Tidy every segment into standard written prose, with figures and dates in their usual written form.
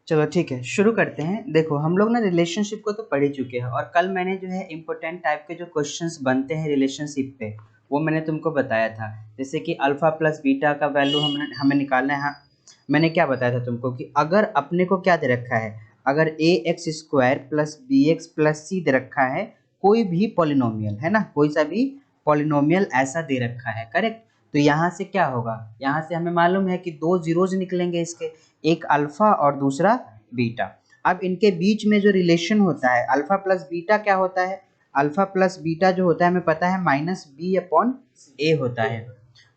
चलो ठीक है, शुरू करते हैं। देखो हम लोग ना रिलेशनशिप को तो पढ़ ही चुके हैं और कल मैंने जो है इम्पोर्टेंट टाइप के जो क्वेश्चंस बनते हैं रिलेशनशिप पे वो मैंने तुमको बताया था। जैसे कि अल्फा प्लस बीटा का वैल्यू हमें निकालना है। हाँ, मैंने क्या बताया था तुमको कि अगर अपने को क्या दे रखा है, अगर A X square plus B X plus C दे रखा है, कोई भी पॉलिनोमियल है ना, कोई सा भी पॉलिनोमियल ऐसा दे रखा है, करेक्ट। तो यहाँ से क्या होगा, यहाँ से हमें मालूम है कि दो जीरोज निकलेंगे इसके, एक अल्फा और दूसरा बीटा। अब इनके बीच में जो रिलेशन होता है अल्फा प्लस बीटा क्या होता है, अल्फा प्लस बीटा जो होता है हमें पता है माइनस बी अपॉन ए होता है,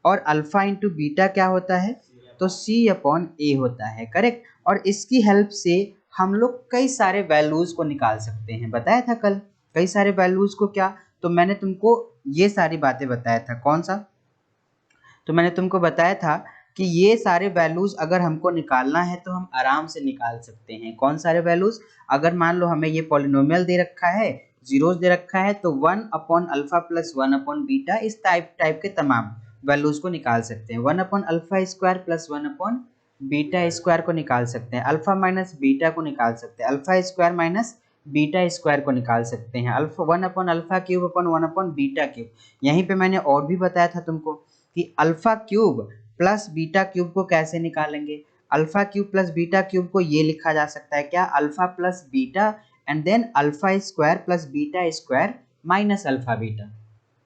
और अल्फा इंटू बीटा क्या होता है, तो सी अपॉन ए होता है, करेक्ट। और इसकी हेल्प से हम लोग कई सारे वैल्यूज को निकाल सकते हैं, बताया था कल कई सारे वैल्यूज को। क्या, तो मैंने तुमको ये सारी बातें बताया था, कौन सा, तो मैंने तुमको बताया था कि ये सारे वैल्यूज अगर हमको निकालना है तो हम आराम से निकाल सकते हैं। कौन सारे वैल्यूज, अगर मान लो हमें ये पॉलिनोमियल दे रखा है, जीरोस दे रखा है, तो 1 upon alpha plus 1 upon beta, इस टाइप के तमाम वैल्यूज को निकाल सकते हैं। 1 upon alpha square plus 1 upon beta square को निकाल सकते हैं, अल्फा माइनस बीटा को निकाल सकते हैं, alpha square minus beta square को निकाल सकते हैं, alpha 1 upon alpha cube upon 1 upon beta cube. यहीं पे मैंने और भी बताया था तुमको कि alpha cube plus beta cube को कैसे निकालेंगे। Alpha cube plus beta cube को ये लिखा जा सकता है क्या, alpha plus beta and then alpha square plus beta square minus alpha beta,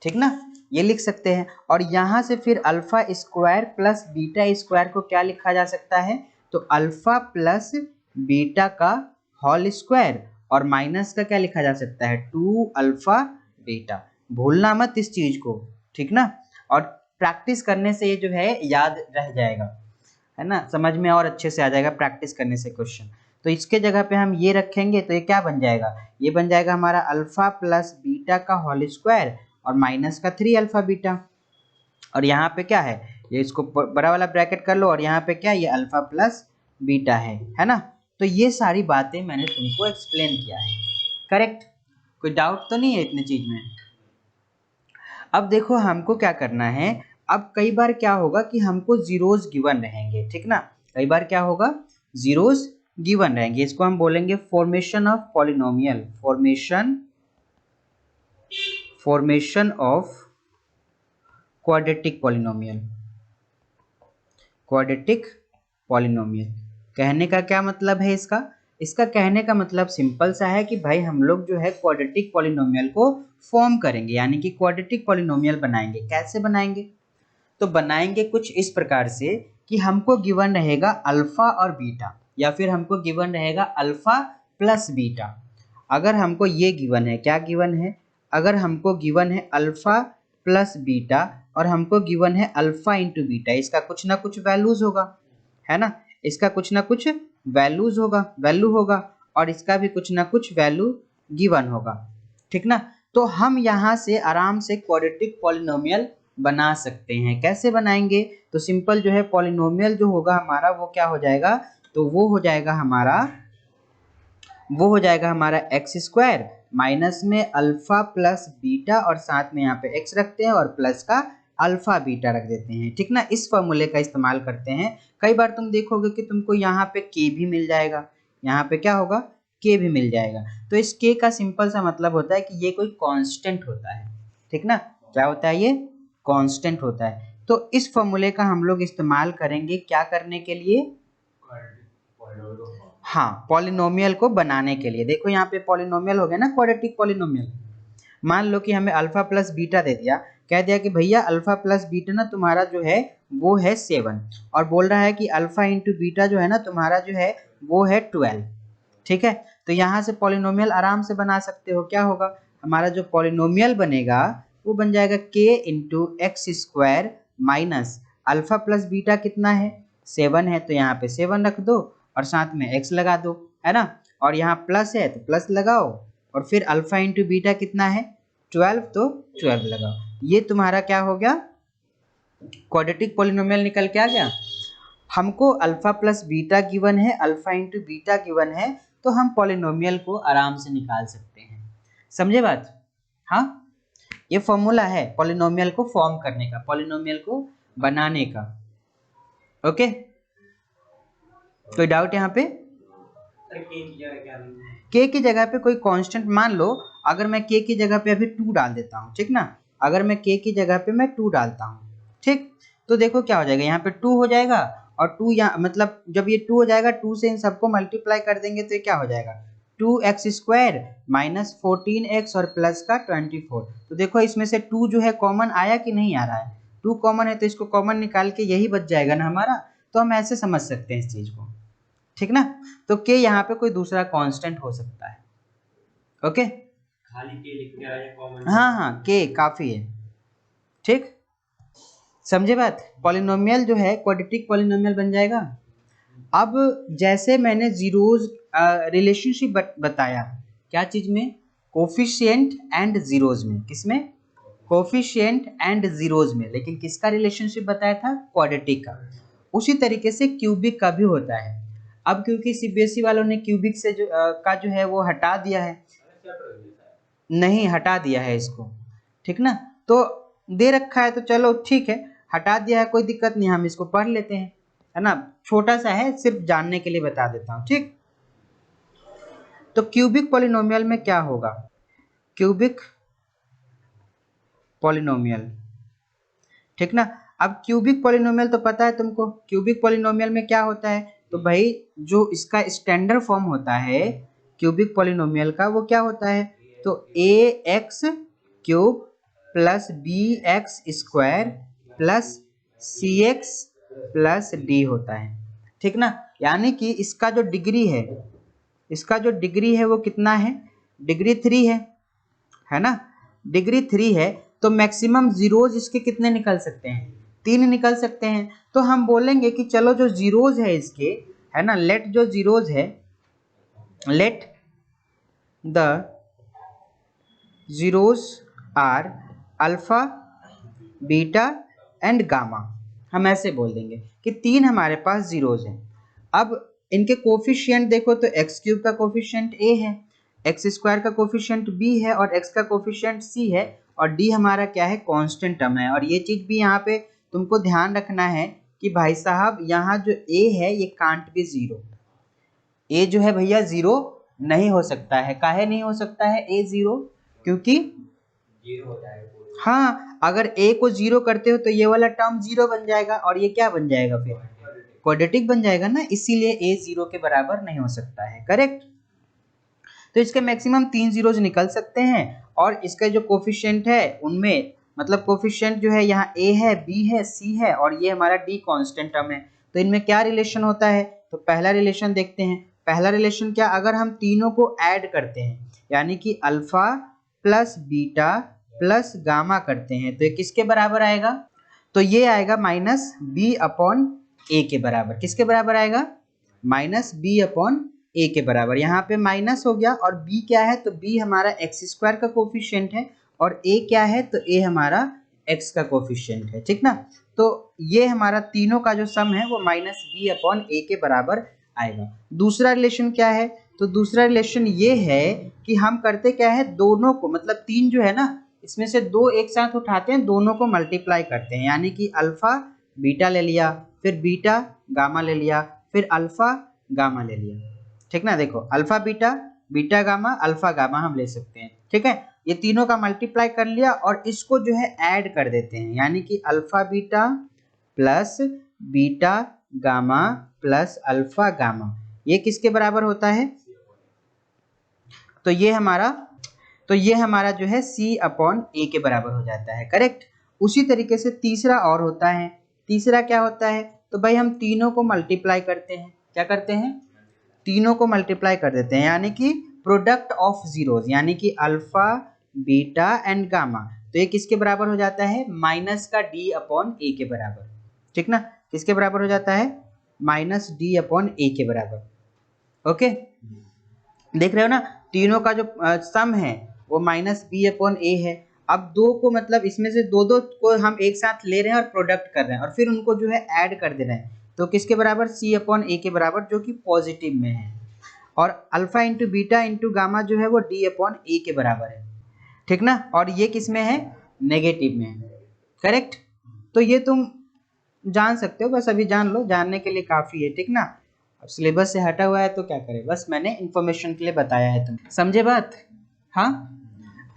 ठीक ना, ये लिख सकते हैं। और यहाँ से फिर alpha square plus beta square को क्या लिखा जा सकता है, तो अल्फा प्लस बीटा का होल स्क्वायर, और माइनस का क्या लिखा जा सकता है, 2 अल्फा बीटा। भूलना मत इस चीज को, ठीक ना। और प्रैक्टिस करने से ये जो है याद रह जाएगा, है ना, समझ में और अच्छे से आ जाएगा प्रैक्टिस करने से क्वेश्चन। तो इसके जगह पे हम ये रखेंगे तो ये क्या बन जाएगा, ये बन जाएगा हमारा अल्फा प्लस बीटा का होल स्क्वायर और माइनस का 3 अल्फा बीटा। और यहाँ पे क्या है, ये इसको बड़ा वाला ब्रैकेट कर लो, और यहाँ पे क्या, ये अल्फा प्लस बीटा है ना। तो ये सारी बातें मैंने तुमको एक्सप्लेन किया है, करेक्ट। कोई डाउट तो नहीं है इतने चीज में। अब देखो हमको क्या करना है, अब कई बार क्या होगा कि हमको जीरोस गिवन रहेंगे, ठीक ना, कई बार क्या होगा, जीरोस गिवन रहेंगे। इसको हम बोलेंगे formation of polynomial, formation of quadratic polynomial, quadratic polynomial. कहने का क्या मतलब है इसका, इसका कहने का मतलब सिंपल सा है कि भाई हम लोग जो है क्वाड्रेटिक पॉलिनोमियल को फॉर्म करेंगे, यानी कि क्वाड्रेटिक पॉलिनोमियल बनाएंगे। कैसे बनाएंगे, तो बनाएंगे कुछ इस प्रकार से कि हमको गिवन रहेगा अल्फा और बीटा, या फिर हमको गिवन रहेगा अल्फा प्लस बीटा। अगर हमको ये गिवन है, क्या गिवन है, अगर हमको गिवन है अल्फा प्लस बीटा और हमको गिवन है अल्फा इंटू बीटा, इसका कुछ ना कुछ वैल्यूज होगा, है ना, इसका कुछ ना कुछ वैल्यू होगा, और इसका भी कुछ ना कुछ वैल्यू गिवन होगा, ठीक ना। तो हम यहाँ से आराम से क्वाड्रेटिक पॉलिनोमियल बना सकते हैं। कैसे बनाएंगे, तो सिंपल जो है पॉलिनोमियल जो होगा हमारा वो क्या हो जाएगा, तो वो हो जाएगा हमारा एक्स स्क्वायर माइनस में अल्फा प्लस बीटा, और साथ में यहाँ पे एक्स रखते हैं और प्लस का अल्फा बीटा रख देते हैं, ठीक ना। इस फॉर्मूले का इस्तेमाल करते हैं। कई बार तुम देखोगे कि तुमको यहाँ पे के भी मिल जाएगा, यहाँ पे क्या होगा, के भी मिल जाएगा। तो इस के का सिंपल सा मतलब होता है कि ये कोई कांस्टेंट होता है, ठीक ना, क्या होता है, ये कांस्टेंट होता है। तो इस फॉर्मूले का हम लोग इस्तेमाल करेंगे क्या करने के लिए, हाँ, पॉलिनोमियल को बनाने के लिए। देखो यहाँ पे पॉलिनोमियल हो गया ना, क्वाड्रेटिक पॉलिनोमियल। मान लो कि हमें अल्फा प्लस बीटा दे दिया, कह दिया कि भैया अल्फा प्लस बीटा ना तुम्हारा जो है वो है 7, और बोल रहा है कि अल्फा इंटू बीटा जो है ना तुम्हारा जो है वो है 12, ठीक है। तो यहाँ से पॉलिनोमियल आराम से बना सकते हो। क्या होगा, हमारा जो पॉलिनोमियल बनेगा वो बन जाएगा के into x square minus alpha plus beta कितना है, 7 है, तो यहाँ पे 7 रख दो और साथ में x लगा दो, है ना, और यहाँ प्लस है तो प्लस लगाओ, और फिर अल्फा इंटू बीटा कितना है 12, तो 12 लगाओ। ये तुम्हारा क्या हो गया, क्वाड्रेटिक पॉलिनोमियल निकल के आ गया। हमको अल्फा प्लस बीटा गिवन है, अल्फा इंटू बीटा गिवन है, तो हम पॉलिनोमियल को आराम से निकाल सकते हैं। समझे बात, हाँ, ये फॉर्मूला है पॉलिनोमियल को फॉर्म करने का, पॉलिनोमियल को बनाने का। ओके, कोई डाउट यहाँ पे, के की जगह पे कोई कांस्टेंट मान लो, अगर मैं के की जगह पे अभी 2 डाल देता हूँ, ठीक ना, अगर मैं के की जगह पे मैं 2 डालता हूँ, ठीक, तो देखो क्या हो जाएगा, यहाँ पे 2 हो जाएगा और 2 यहाँ मतलब जब ये 2 हो जाएगा 2 से इन सबको मल्टीप्लाई कर देंगे तो ये क्या हो जाएगा 2x² माइनस 14x और प्लस का 24। तो देखो इसमें से 2 जो है कॉमन आया कि नहीं आ रहा है, 2 कॉमन है तो इसको कॉमन निकाल के यही बच जाएगा ना हमारा, तो हम ऐसे समझ सकते हैं इस चीज को, ठीक ना। तो के यहाँ पे कोई दूसरा कांस्टेंट हो सकता है, ओके, खाली के लिख के आया कॉमन, हाँ हाँ के काफी है, ठीक, समझे बात। पॉलिनोमियल जो है क्वाड्रेटिक पॉलिनोमियल बन जाएगा। अब जैसे मैंने जीरोज रिलेशनशिप बताया, क्या चीज में, कोफिशिएंट एंड जीरोज में, किसमें, कोफिशिएंट एंड जीरोज में, लेकिन किसका रिलेशनशिप बताया था, क्वाड्रेटिक का। उसी तरीके से क्यूबिक का भी होता है। अब क्योंकि सीबीएसई वालों ने क्यूबिक से का जो है वो हटा दिया है, नहीं हटा दिया है इसको, ठीक ना, तो दे रखा है तो चलो ठीक है, हटा दिया है कोई दिक्कत नहीं, हम इसको पढ़ लेते हैं, है ना, छोटा सा है, सिर्फ जानने के लिए बता देता हूँ, ठीक। तो क्यूबिक पॉलिनोमियल में क्या होगा, क्यूबिक पॉलिनोमियल, ठीक ना। अब क्यूबिक पॉलिनोमियल तो पता है तुमको, क्यूबिक पॉलिनोमियल में क्या होता है, तो भाई जो इसका स्टैंडर्ड फॉर्म होता है क्यूबिक पॉलिनोमियल का वो क्या होता है, तो ax³ plus bx² plus cx plus d होता है, ठीक ना। यानी कि इसका जो डिग्री है, इसका जो डिग्री है वो कितना है, डिग्री 3 है ना, डिग्री 3 है, तो मैक्सिमम जीरोज इसके कितने निकल सकते हैं, 3 निकल सकते हैं। तो हम बोलेंगे कि चलो जो जीरोज है इसके, है ना, लेट जो जीरोज है, let the zeros are alpha beta and gamma, हम ऐसे बोल देंगे कि 3 हमारे पास जीरोज हैं। अब इनके कोफिशिएंट देखो तो x³ का कोफिशिएंट a है, x² का कोफिशिएंट b है और x का कोफिशिएंट c है, और d हमारा क्या है, कांस्टेंट टर्म है। और ये चीज भी यहाँ पे तुमको ध्यान रखना है कि भाई साहब यहाँ जो a है ये कांट बी जीरो, a जो है भैया जीरो नहीं हो सकता है, काहे नहीं हो सकता है a जीरो, क्योंकि जीरो हो जाएगा, हाँ अगर a को जीरो करते हो तो ये वाला टर्म जीरो बन जाएगा और ये क्या बन जाएगा, फिर क्वाड्रेटिक बन जाएगा ना, इसीलिए a जीरो के बराबर नहीं हो सकता है, करेक्ट। तो इसके मैक्सिमम 3 जीरोज निकल सकते हैं, और इसका जो कोफिशिएंट है उनमें मतलब कोफिशिएंट जो है यहाँ a है, b है, c है और ये हमारा d कांस्टेंट टर्म है। तो इनमें क्या रिलेशन होता है, तो पहला रिलेशन देखते हैं। पहला रिलेशन क्या, अगर हम तीनों को ऐड करते हैं यानी कि alpha plus beta plus gamma करते हैं तो ये किसके बराबर आएगा, तो ये आएगा माइनस बी अपॉन ए के बराबर, किसके बराबर आएगा, माइनस बी अपॉन ए के बराबर। यहाँ पे माइनस हो गया और b क्या है, तो b हमारा x² का कोफिशिएंट है और a क्या है, तो a हमारा x का कोफिशिएंट है, ठीक ना। तो ये हमारा तीनों का जो सम है वो माइनस बी अपॉन ए के बराबर आएगा। दूसरा रिलेशन क्या है, तो दूसरा रिलेशन ये है कि हम करते क्या है, दोनों को मतलब 3 जो है ना इसमें से 2 एक साथ उठाते हैं, दोनों को मल्टीप्लाई करते हैं, यानी कि अल्फा बीटा ले लिया, फिर बीटा गामा ले लिया, फिर अल्फा गामा ले लिया, ठीक ना। देखो alpha beta, beta gamma, alpha gamma हम ले सकते हैं, ठीक है। ये तीनों का मल्टीप्लाई कर लिया और इसको जो है ऐड कर देते हैं, यानी कि alpha beta plus beta gamma plus alpha gamma, ये किसके बराबर होता है, तो ये हमारा जो है c अपॉन ए के बराबर हो जाता है, करेक्ट। उसी तरीके से तीसरा और होता है, तीसरा क्या होता है, तो भाई हम तीनों को मल्टीप्लाई करते हैं, क्या करते हैं, तीनों को मल्टीप्लाई कर देते हैं, यानी कि प्रोडक्ट ऑफ जीरोज, यानी कि अल्फा बीटा एंड गामा, तो ये किसके बराबर हो जाता है, माइनस का d अपॉन ए के बराबर, ठीक ना, किसके बराबर हो जाता है, माइनस d अपॉन ए के बराबर, ओके। देख रहे हो ना, तीनों का जो सम है वो माइनस बी अपॉन ए है। अब दो को मतलब इसमें से दो दो को हम एक साथ ले रहे हैं और प्रोडक्ट कर रहे हैं और फिर उनको जो है ऐड कर दे रहे हैं, तो किसके बराबर, सी अपॉन ए के बराबर, जो कि पॉजिटिव में है। और alpha into beta into gamma जो है वो डी अपॉन ए के बराबर है, ठीक ना, और ये किस में है, नेगेटिव में है, करेक्ट। तो ये तुम जान सकते हो, बस अभी जान लो, जानने के लिए काफी है, ठीक ना। अब सिलेबस से हटा हुआ है तो क्या करें, बस मैंने इन्फॉर्मेशन के लिए बताया है, तुम समझे बात। हाँ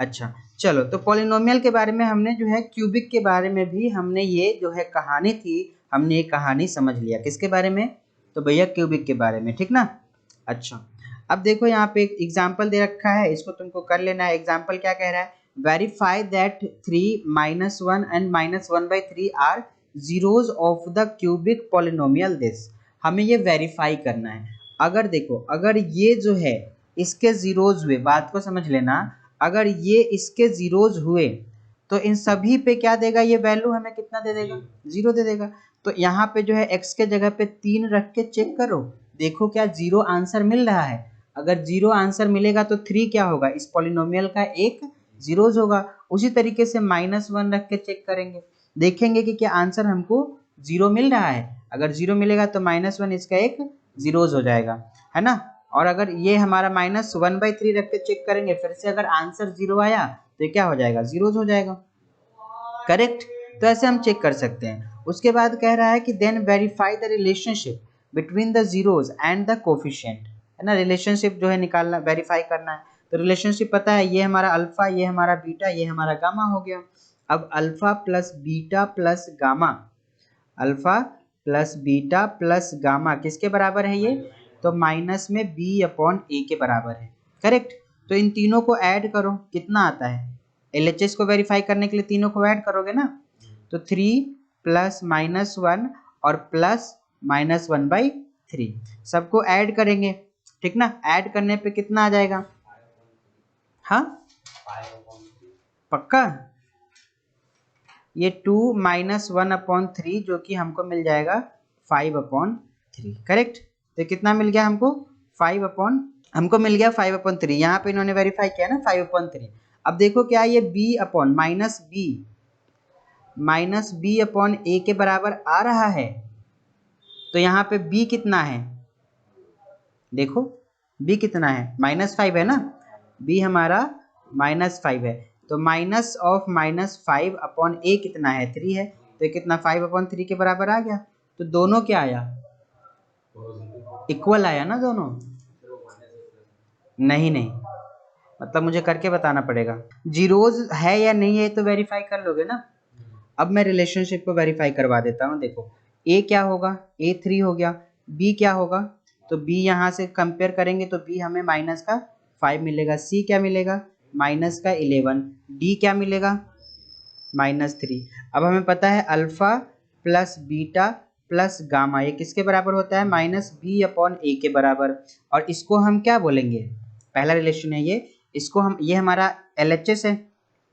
अच्छा चलो, तो पॉलिनोमियल के बारे में हमने जो है, क्यूबिक के बारे में भी हमने ये जो है कहानी थी, हमने ये कहानी समझ लिया। किसके बारे में, तो भैया क्यूबिक के बारे में, ठीक ना। अच्छा अब देखो यहाँ पे एक एग्जाम्पल दे रखा है, इसको तुमको कर लेना है। एग्जाम्पल क्या कह रहा है, verify that 3 -1 and -1/3 are zeros of the cubic polynomial this. हमें ये वेरीफाई करना है। अगर देखो, अगर ये जो है इसके जीरोज हुए, बात को समझ लेना, अगर ये इसके जीरोज हुए तो इन सभी पे क्या देगा, ये वैल्यू हमें कितना दे देगा, 0 दे देगा। तो यहाँ पे जो है x के जगह पे 3 रख के चेक करो, देखो क्या 0 आंसर मिल रहा है। अगर 0 आंसर मिलेगा तो 3 क्या होगा, इस पॉलिनोमियल का एक जीरोज होगा। उसी तरीके से -1 रख के चेक करेंगे, देखेंगे कि क्या आंसर हमको 0 मिल रहा है। अगर 0 मिलेगा तो -1 इसका एक जीरोज हो जाएगा, है ना। और अगर ये हमारा -1/3 रख के चेक करेंगे फिर से, अगर आंसर 0 आया तो ये क्या हो जाएगा, जीरोज हो जाएगा, करेक्ट। तो ऐसे हम चेक कर सकते हैं। उसके बाद कह रहा है कि then verify the relationship between the zeros and the coefficient, है ना। रिलेशनशिप जो है निकालना, वेरीफाई करना है। तो रिलेशनशिप पता है, ये हमारा अल्फा, ये हमारा बीटा, ये हमारा गामा हो गया। अब alpha plus beta plus gamma, alpha plus beta plus gamma किसके बराबर है ये, तो माइनस में b/a के बराबर है, करेक्ट। तो इन तीनों को ऐड करो, कितना आता है, एलएचएस को वेरीफाई करने के लिए तीनों को ऐड करोगे ना, तो 3 प्लस -1 और प्लस -1/3 सबको ऐड करेंगे, ठीक ना। ऐड करने पे कितना आ जाएगा, हाँ पक्का, ये 2 - 1/3 जो कि हमको मिल जाएगा 5/3, करेक्ट। तो कितना मिल गया हमको, 5 मिल गया 5/3। यहाँ पे इन्होंने वेरीफाई किया ना 5/3। अब देखो क्या ये b/a के बराबर आ रहा है, तो यहाँ पे b कितना है, देखो b कितना है, -5 है ना, b हमारा -5 है। तो माइनस ऑफ -5/a कितना है, 3 है। तो कितना 5/3 के बराबर आ गया। तो दोनों क्या आया, इक्वल आया ना दोनों, नहीं नहीं, मतलब मुझे करके बताना पड़ेगा। जीरोज है या नहीं है तो वेरीफाई कर लोगे ना। अब मैं रिलेशनशिप को वेरीफाई करवा देता हूँ। देखो a क्या होगा, a 3 हो गया, b क्या होगा, तो b यहाँ से कंपेयर करेंगे तो b हमें -5 मिलेगा, c क्या मिलेगा -11, d क्या मिलेगा -3। अब हमें पता है alpha plus beta plus gamma ये किसके बराबर होता है, -b/a के बराबर। और इसको हम क्या बोलेंगे, पहला रिलेशन है ये, इसको हम, ये हमारा LHS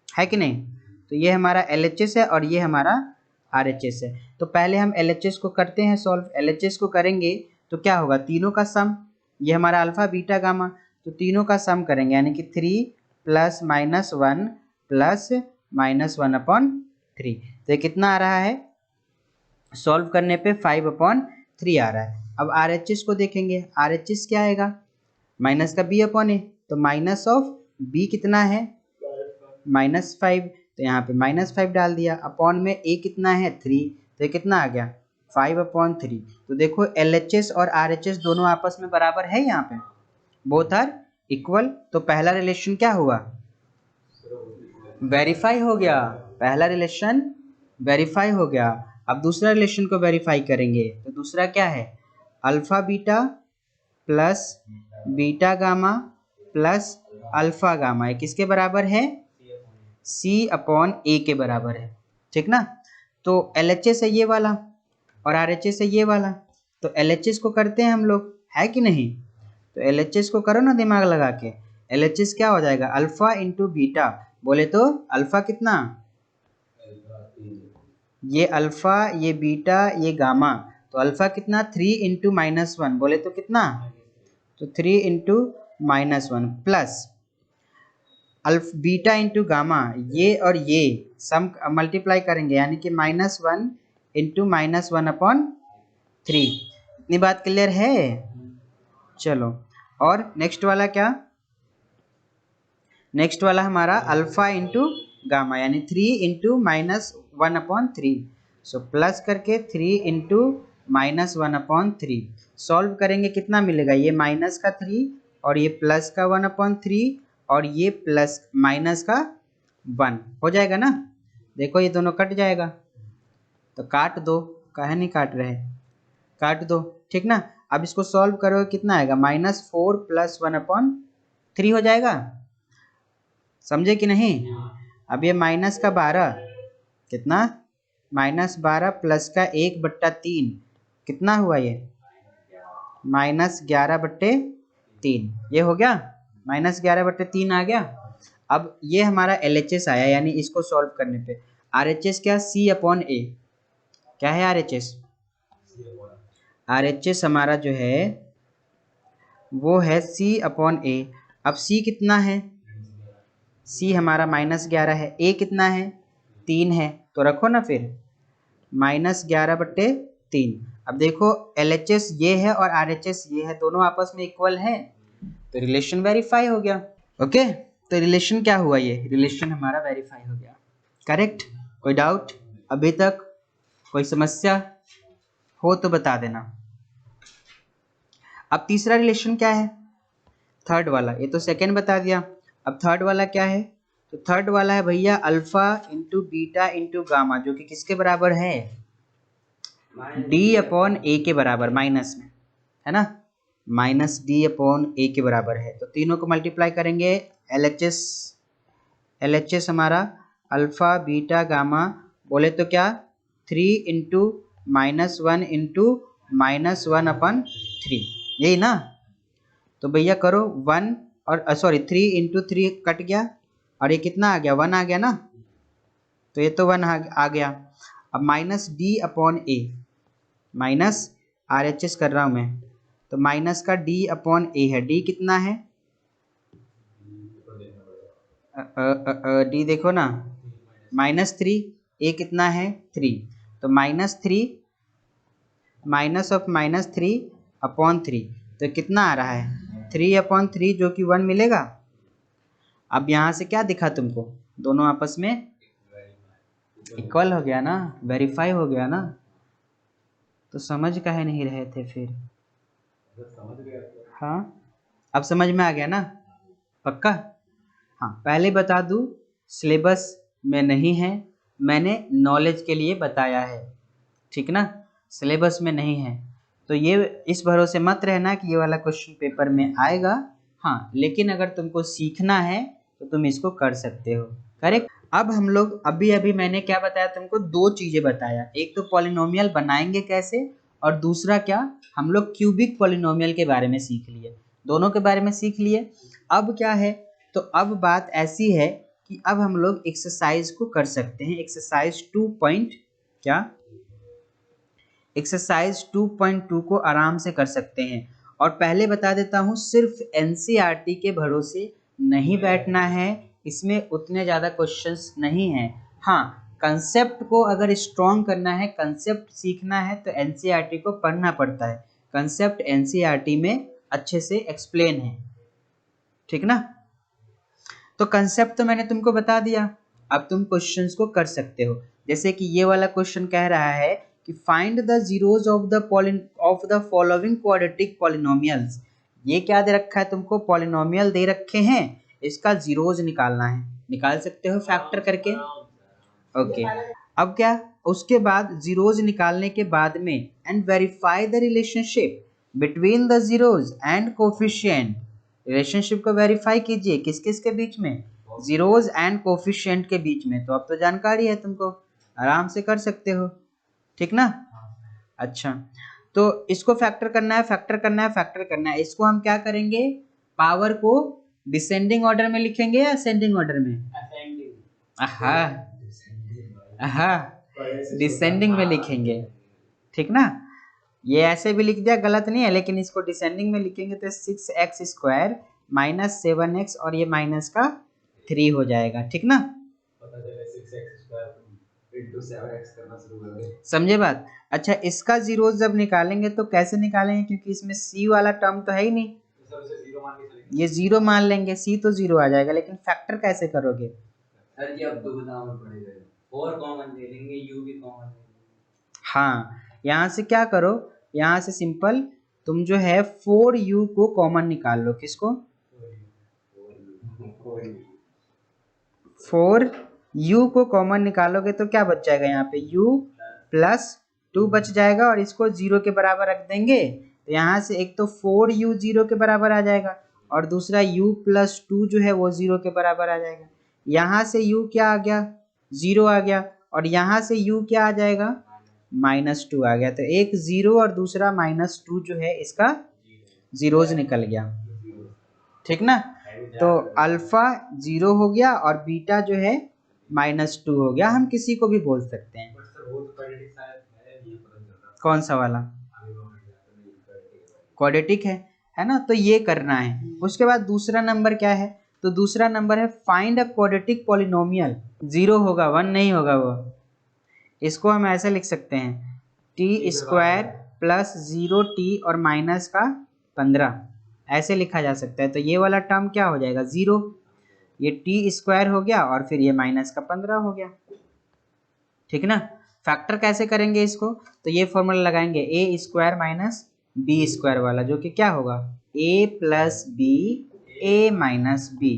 है कि नहीं, तो ये हमारा LHS है और ये हमारा RHS है। तो पहले हम LHS को करते हैं सॉल्व। LHS को करेंगे तो क्या होगा, तीनों का सम, ये हमारा अल्फा बीटा गामा, तो तीनों का सम करेंगे, यानी कि 3 प्लस -1 प्लस -1/3। तो ये कितना आ रहा है, सॉल्व करने पे 5/3 आ रहा है। अब RHS को देखेंगे, RHS क्या आएगा, माइनस का b/a, तो माइनस ऑफ b कितना है -5, तो यहाँ पे -5 डाल दिया, अपॉन में a कितना है 3, तो ये कितना आ गया 5/3। तो देखो LHS और RHS दोनों आपस में बराबर है, यहाँ पे बोथ आर इक्वल। तो पहला रिलेशन क्या हुआ, वेरीफाई हो गया, पहला रिलेशन वेरीफाई हो गया। अब दूसरा रिलेशन को वेरीफाई करेंगे, तो दूसरा क्या है, alpha beta plus beta gamma plus alpha gamma, ये किसके बराबर है, c/a के बराबर है, ठीक ना। तो LHS है ये वाला और RHS है ये वाला, तो LHS को करते हैं हम लोग, है कि नहीं। तो LHS को करो ना दिमाग लगा के। LHS क्या हो जाएगा, अल्फा इंटू बीटा, बोले तो अल्फा कितना, ये अल्फा, ये बीटा, ये गामा, तो अल्फा कितना 3 × -1, बोले तो कितना, तो 3 × -1 प्लस अल्फ बीटा इंटू गामा, ये और ये सम मल्टीप्लाई करेंगे, यानी कि -1 × -1/3। इतनी बात क्लियर है, चलो। और नेक्स्ट वाला क्या, नेक्स्ट वाला हमारा अल्फा इंटू गामा, यानी 3 × -1/3। सो प्लस करके 3 × -1/3। सॉल्व करेंगे कितना मिलेगा, ये माइनस का 3 और ये प्लस का 1/3 और ये प्लस माइनस का 1 हो जाएगा ना। देखो ये दोनों कट जाएगा, तो काट दो, काहे नहीं काट रहे, काट दो, ठीक ना। अब इसको सॉल्व करो कितना आएगा, -4 + 1/3 हो जाएगा, समझे कि नहीं। अब ये माइनस का 12 कितना, -12 प्लस का 1/3 कितना हुआ, ये -11/3 ये हो गया, -11/3 आ गया। अब ये हमारा LHS आया, यानी इसको सॉल्व करने पे RHS क्या, C/A क्या है RHS, RHS हमारा जो है वो है C/A। अब C कितना है, C हमारा -11 है, A कितना है 3 है, तो रखो ना फिर -11/3। अब देखो LHS ये है और RHS ये है, दोनों आपस में इक्वल है, तो रिलेशन वेरीफाई हो गया। ओके, तो रिलेशन क्या हुआ, ये रिलेशन हमारा वेरीफाई हो गया। करेक्ट, कोई डाउट अभी तक, कोई समस्या हो तो बता देना। अब तीसरा रिलेशन क्या है, थर्ड वाला, ये तो सेकेंड बता दिया। अब थर्ड वाला क्या है, तो थर्ड वाला है भैया alpha into beta into gamma, जो कि किसके बराबर है, D/A के बराबर, माइनस में है ना, -D/A के बराबर है। तो तीनों को मल्टीप्लाई करेंगे, LHS हमारा अल्फा बीटा गामा, बोले तो क्या 3 इंटू -1 इंटू -1/3, यही ना। तो भैया करो 1 और सॉरी 3 इंटू 3 कट गया और ये कितना आ गया, 1 आ गया ना, तो ये तो 1 आ गया। अब -D/A, माइनस RHS कर रहा हूँ मैं, तो माइनस का D/A है, D कितना है, D देखो ना, -3, A कितना है 3, तो -3 -3/3, तो कितना आ रहा है 3/3 जो कि 1 मिलेगा। अब यहाँ से क्या दिखा तुमको, दोनों आपस में इक्वल हो गया ना, वेरीफाई हो गया ना, तो समझ काहे नहीं रहे थे फिर, हाँ अब समझ में आ गया ना, पक्का। हाँ पहले बता दूँ, सिलेबस में नहीं है, मैंने नॉलेज के लिए बताया है, ठीक ना, सिलेबस में नहीं है, तो ये इस भरोसे मत रहना कि ये वाला क्वेश्चन पेपर में आएगा। हाँ लेकिन अगर तुमको सीखना है तो तुम इसको कर सकते हो, करेक्ट। अब हम लोग अभी मैंने क्या बताया तुमको, दो चीजें बताया, एक तो पॉलिनोमियल बनाएंगे कैसे, और दूसरा क्या, हम लोग क्यूबिक पॉलिनोमियल के बारे में सीख लिए, दोनों के बारे में सीख लिए। अब क्या है, तो अब बात ऐसी है कि अब हम लोग एक्सरसाइज को कर सकते हैं, एक्सरसाइज 2.2 को आराम से कर सकते हैं। और पहले बता देता हूँ, सिर्फ NCERT के भरोसे नहीं बैठना है, इसमें उतने ज़्यादा क्वेश्चंस नहीं हैं। हाँ कंसेप्ट को अगर स्ट्रॉन्ग करना है, कंसेप्ट सीखना है, तो NCERT को पढ़ना पड़ता है, कंसेप्ट NCERT में अच्छे से एक्सप्लेन है, ठीक ना। तो कंसेप्ट तो मैंने तुमको बता दिया, अब तुम क्वेश्चंस को कर सकते हो। जैसे कि ये वाला क्वेश्चन कह रहा है कि find the zeros of the following quadratic polynomials. ये क्या दे रखा है तुमको, पॉलिनोमियल दे रखे हैं, इसका जीरोस निकालना है, निकाल सकते हो फैक्टर करके। ओके अब क्या, उसके बाद जीरोस निकालने के बाद में and verify the relationship between the zeros and coefficient, relationship को वेरीफाई कीजिए किस किस के बीच में, जीरोस एंड कोफिशिएंट के बीच में। तो अब तो जानकारी है तुमको, आराम से कर सकते हो, ठीक ना। अच्छा तो इसको फैक्टर करना है, फैक्टर करना है, फैक्टर करना है, इसको हम क्या करेंगे, पावर को डिसेंडिंग ऑर्डर में लिखेंगे या असेंडिंग ऑर्डर में, हाँ डिसेंडिंग में लिखेंगे, ठीक ना। ये ऐसे भी लिख दिया गलत नहीं है, लेकिन इसको डिसेंडिंग में लिखेंगे तो 6x² - 7x और ये माइनस का 3 हो जाएगा, ठीक ना। समझे बात। अच्छा इसका जीरो जब निकालेंगे तो कैसे निकालेंगे, क्योंकि इसमें c वाला टर्म तो है ही नहीं, ये जीरो मान लेंगे, c तो जीरो आ जाएगा, लेकिन फैक्टर कैसे करोगे, सर जी अब तो बताना पड़ेगा, 4 कॉमन ले लेंगे, u भी कॉमन ले लेंगे। हाँ यहाँ से क्या करो, यहाँ से सिंपल तुम जो है 4u को कॉमन निकाल लो। किसको? 4u को कॉमन निकालोगे तो क्या बच जाएगा, यहाँ पे u प्लस 2 बच जाएगा और इसको 0 के बराबर रख देंगे तो यहाँ से एक तो 4u 0 के बराबर आ जाएगा और दूसरा u प्लस 2 जो है वो 0 के बराबर आ जाएगा। यहाँ से u क्या आ गया, 0 आ गया और यहाँ से u क्या आ जाएगा, -2 आ गया। तो एक 0 और दूसरा -2 जो है इसका जीरोज निकल गया, ठीक ना। तो अल्फा 0 हो गया और बीटा जो है -2 हो गया। हम किसी को भी बोल सकते हैं। कौन सा वाला? क्वाड्रेटिक है ना। तो ये करना है। उसके बाद दूसरा नंबर क्या है, तो दूसरा नंबर है फाइंड अ क्वाड्रेटिक पॉलिनोमियल। 0 होगा, 1 नहीं होगा वो। इसको हम ऐसे लिख सकते हैं t² प्लस 0t और माइनस का 15, ऐसे लिखा जा सकता है। तो ये वाला टर्म क्या हो जाएगा, 0, ये t² हो गया और फिर ये माइनस का 15 हो गया, ठीक ना। फैक्टर कैसे करेंगे इसको, तो ये फॉर्मूला लगाएंगे a² माइनस b² वाला, जो कि क्या होगा a plus B a minus B,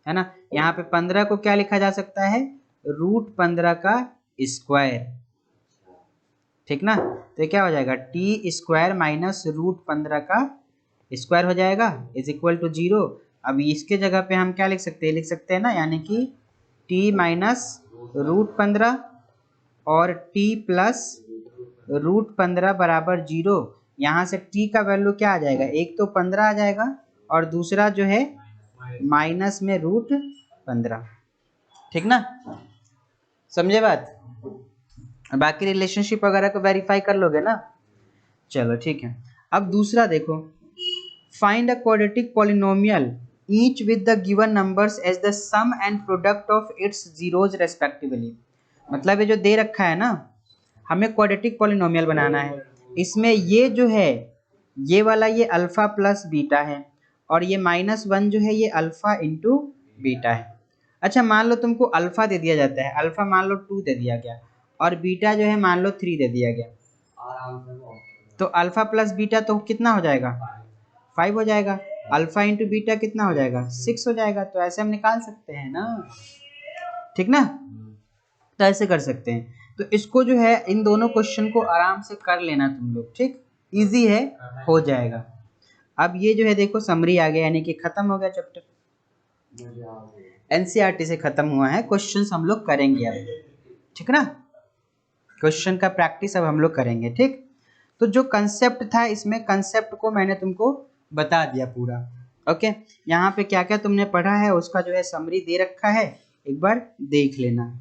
है ना। यहाँ पे 15 को क्या लिखा जा सकता है, √15 का स्क्वायर, ठीक ना। तो क्या हो जाएगा, t² माइनस √15 का स्क्वायर हो जाएगा इज इक्वल टू 0। अब इसके जगह पे हम क्या लिख सकते हैं, लिख सकते हैं ना, यानी कि t माइनस √15 और t प्लस √15 बराबर 0। यहाँ से t का वैल्यू क्या आ जाएगा, एक तो 15 आ जाएगा और दूसरा जो है माइनस में √15, ठीक ना। समझे बात। बाकी रिलेशनशिप वगैरह को वेरीफाई कर लोगे ना। चलो ठीक है। अब दूसरा देखो, find a quadratic polynomial each with the given numbers as the sum and product of its zeros respectively. मतलब ये जो दे रखा है ना, हमें क्वाड्रेटिक पॉलिनोमियल बनाना है। इसमें ये जो है ये वाला ये अल्फा प्लस बीटा है और ये -1 जो है ये अल्फा इंटू बीटा है। अच्छा मान लो तुमको अल्फा दे दिया जाता है, अल्फा मान लो 2 दे दिया गया और बीटा जो है मान लो 3 दे दिया गया, तो अल्फा प्लस बीटा तो कितना हो जाएगा, 5 हो जाएगा। अल्फा इंटू बीटा कितना हो जाएगा, 6 हो जाएगा। तो ऐसे हम निकाल सकते हैं ना, ठीक ना। तो ऐसे कर सकते हैं। तो इसको जो है इन दोनों क्वेश्चन को आराम से कर लेना तुम लोग, ठीक, इजी है, हो जाएगा। अब ये जो है देखो समरी आ गया, यानी कि खत्म हो गया चैप्टर। एनसीईआरटी से खत्म हुआ है, क्वेश्चंस हम लोग करेंगे अब, ठीक ना। क्वेश्चन का प्रैक्टिस अब हम लोग करेंगे, ठीक। तो जो कंसेप्ट था इसमें, कंसेप्ट को मैंने तुमको बता दिया पूरा, ओके। यहाँ पे क्या क्या तुमने पढ़ा है उसका जो है समरी दे रखा है, एक बार देख लेना।